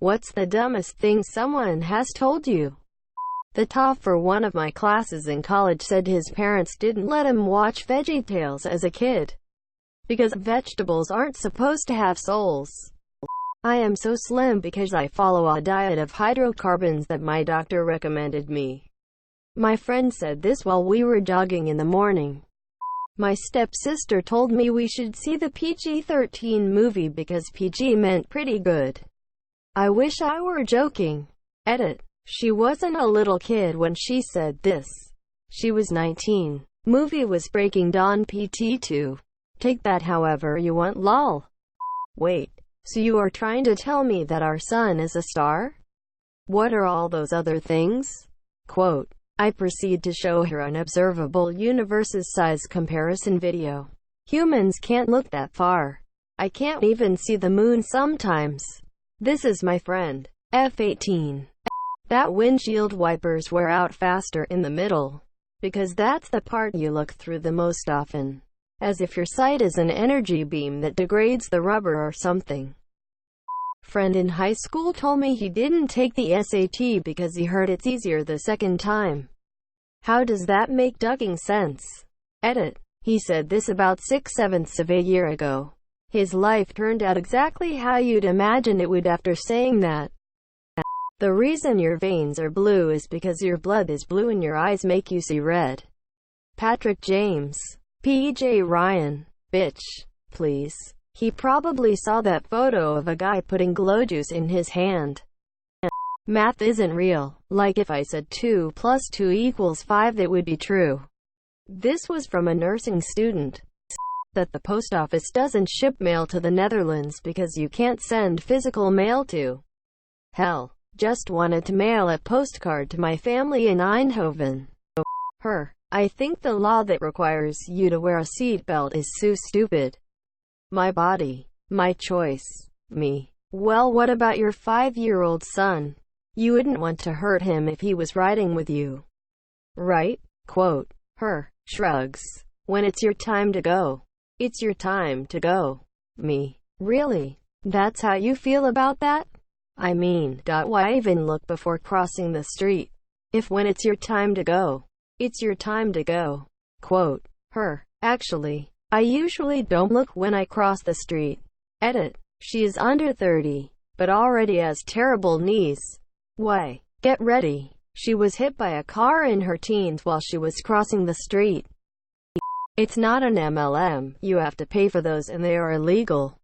What's the dumbest thing someone has told you? The top for one of my classes in college said his parents didn't let him watch VeggieTales as a kid because vegetables aren't supposed to have souls. I am so slim because I follow a diet of hydrocarbons that my doctor recommended me. My friend said this while we were jogging in the morning. My stepsister told me we should see the PG-13 movie because PG meant pretty good. I wish I were joking. Edit. She wasn't a little kid when she said this. She was 19. Movie was Breaking Dawn PT2. Take that however you want lol. Wait, so you are trying to tell me that our sun is a star? What are all those other things? Quote. I proceed to show her an observable universe's size comparison video. Humans can't look that far. I can't even see the moon sometimes. This is my friend. F18. That windshield wipers wear out faster in the middle, because that's the part you look through the most often. As if your sight is an energy beam that degrades the rubber or something. Friend in high school told me he didn't take the SAT because he heard it's easier the second time. How does that make ducking sense? Edit. He said this about 6/7 of a year ago. His life turned out exactly how you'd imagine it would after saying that. The reason your veins are blue is because your blood is blue and your eyes make you see red. Patrick James. PJ Ryan. Bitch. Please. He probably saw that photo of a guy putting glow juice in his hand. Math isn't real. Like if I said 2 + 2 = 5, that would be true. This was from a nursing student. That the post office doesn't ship mail to the Netherlands because you can't send physical mail to. Hell. Just wanted to mail a postcard to my family in Eindhoven. Her. I think the law that requires you to wear a seatbelt is so stupid. My body. My choice. Me. Well, what about your 5-year-old son? You wouldn't want to hurt him if he was riding with you. Right? Quote. Her. Shrugs. When it's your time to go. It's your time to go. Me. Really? That's how you feel about that? I mean, why even look before crossing the street? If when it's your time to go, it's your time to go. Quote. Her. Actually, I usually don't look when I cross the street. Edit. She is under 30, but already has terrible knees. Why? Get ready. She was hit by a car in her teens while she was crossing the street. It's not an MLM. You have to pay for those and they are illegal.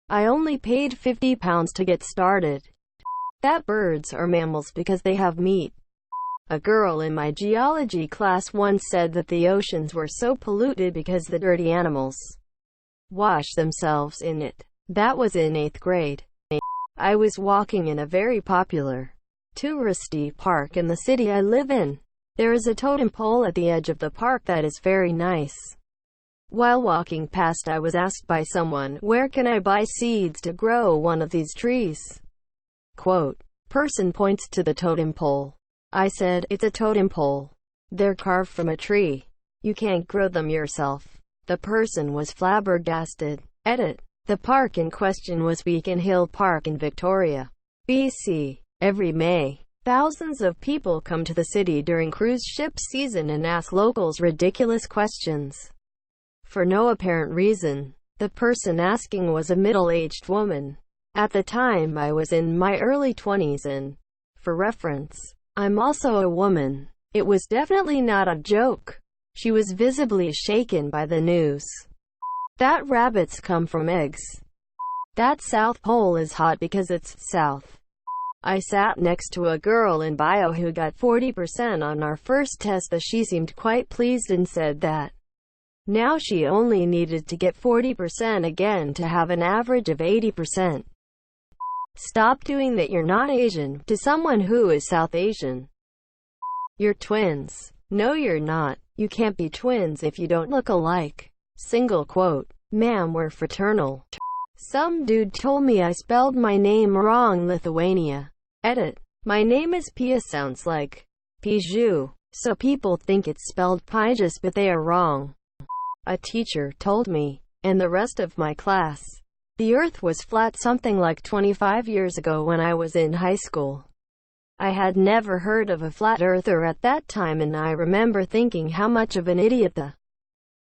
I only paid £50 to get started. That birds are mammals because they have meat. A girl in my geology class once said that the oceans were so polluted because the dirty animals wash themselves in it. That was in 8th grade. I was walking in a very popular, touristy park in the city I live in. There is a totem pole at the edge of the park that is very nice. While walking past, I was asked by someone, where can I buy seeds to grow one of these trees? Quote. Person points to the totem pole. I said, it's a totem pole. They're carved from a tree. You can't grow them yourself. The person was flabbergasted. Edit. The park in question was Beacon Hill Park in Victoria, BC. Every May, thousands of people come to the city during cruise ship season and ask locals ridiculous questions. For no apparent reason. The person asking was a middle-aged woman. At the time I was in my early 20s and, for reference, I'm also a woman. It was definitely not a joke. She was visibly shaken by the news. That rabbits come from eggs. That South Pole is hot because it's south. I sat next to a girl in bio who got 40% on our first test. She seemed quite pleased and said that now she only needed to get 40% again to have an average of 80%. Stop doing that. You're not Asian, to someone who is South Asian. You're twins. No, you're not. You can't be twins if you don't look alike. Single quote. Ma'am, we're fraternal. Some dude told me I spelled my name wrong. Lithuania. Edit. My name is Pia, sounds like Piju, so people think it's spelled Pijas, but they are wrong. A teacher told me, and the rest of my class. The Earth was flat something like 25 years ago when I was in high school. I had never heard of a flat earther at that time, and I remember thinking how much of an idiot the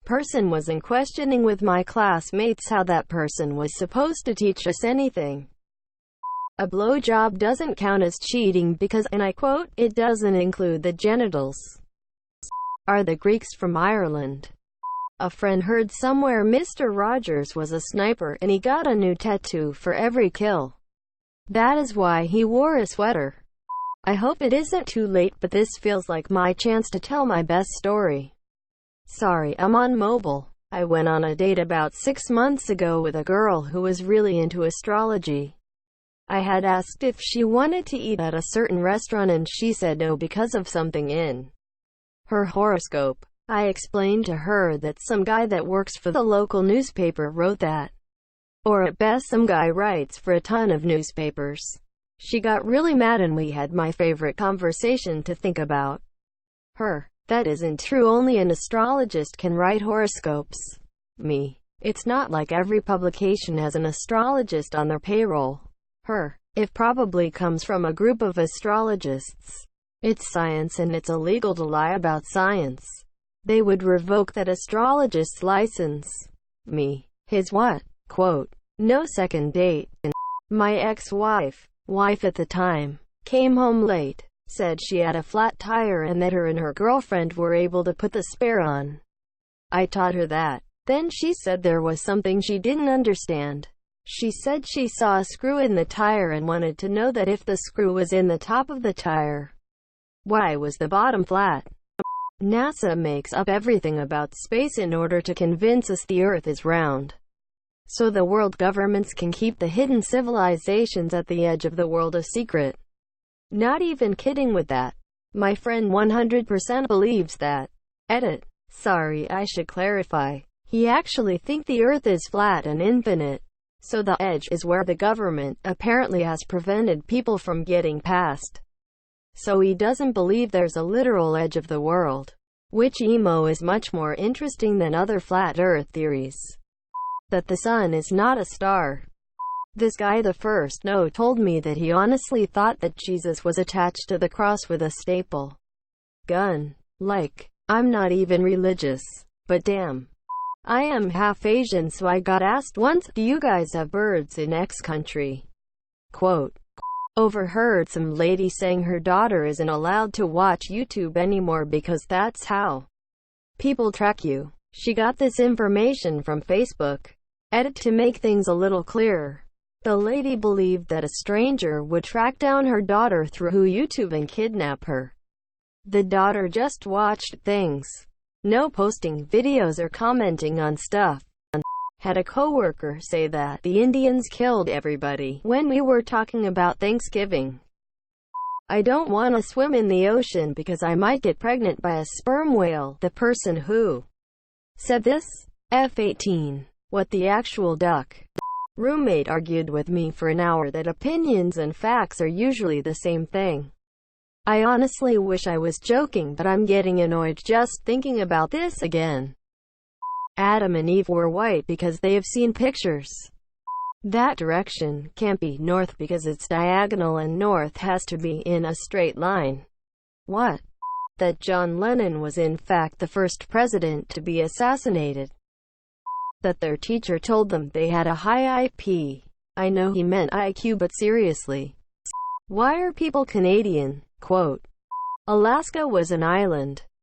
person was, and questioning with my classmates how that person was supposed to teach us anything. A blowjob doesn't count as cheating because, and I quote, it doesn't include the genitals. Are the Greeks from Ireland? A friend heard somewhere Mr. Rogers was a sniper and he got a new tattoo for every kill. That is why he wore a sweater. I hope it isn't too late, but this feels like my chance to tell my best story. Sorry, I'm on mobile. I went on a date about 6 months ago with a girl who was really into astrology. I had asked if she wanted to eat at a certain restaurant and she said no because of something in her horoscope. I explained to her that some guy that works for the local newspaper wrote that. Or at best some guy writes for a ton of newspapers. She got really mad and we had my favorite conversation to think about. That isn't true, only an astrologist can write horoscopes. Me. It's not like every publication has an astrologist on their payroll. It probably comes from a group of astrologists. It's science and it's illegal to lie about science. They would revoke that astrologist's license. Me. His what? Quote. No second date. My ex-wife at the time, came home late, said she had a flat tire and that her and her girlfriend were able to put the spare on. I taught her that. Then she said there was something she didn't understand. She said she saw a screw in the tire and wanted to know that if the screw was in the top of the tire, why was the bottom flat? NASA makes up everything about space in order to convince us the Earth is round. So the world governments can keep the hidden civilizations at the edge of the world a secret. Not even kidding with that. My friend 100% believes that. Sorry, I should clarify. He actually thinks the Earth is flat and infinite. So the edge is where the government apparently has prevented people from getting past. So he doesn't believe there's a literal edge of the world. Which emo is much more interesting than other flat Earth theories. That the sun is not a star. This guy the first no told me that he honestly thought that Jesus was attached to the cross with a staple gun. Like, I'm not even religious. But damn. I am half Asian, so I got asked once, do you guys have birds in X country? Quote. Overheard some lady saying her daughter isn't allowed to watch YouTube anymore because that's how people track you. She got this information from Facebook. To make things a little clearer, the lady believed that a stranger would track down her daughter through YouTube and kidnap her. The daughter just watched things. No posting videos or commenting on stuff. Had a coworker say that the Indians killed everybody when we were talking about Thanksgiving. I don't want to swim in the ocean because I might get pregnant by a sperm whale. The person who said this, F-18. What the actual duck? Roommate argued with me for an hour that opinions and facts are usually the same thing. I honestly wish I was joking, but I'm getting annoyed just thinking about this again. Adam and Eve were white because they have seen pictures. That direction can't be north because it's diagonal and north has to be in a straight line. What? That John Lennon was in fact the first president to be assassinated. That their teacher told them they had a high IQ. I know he meant IQ, but seriously. Why are people Canadian? Quote. Alaska was an island.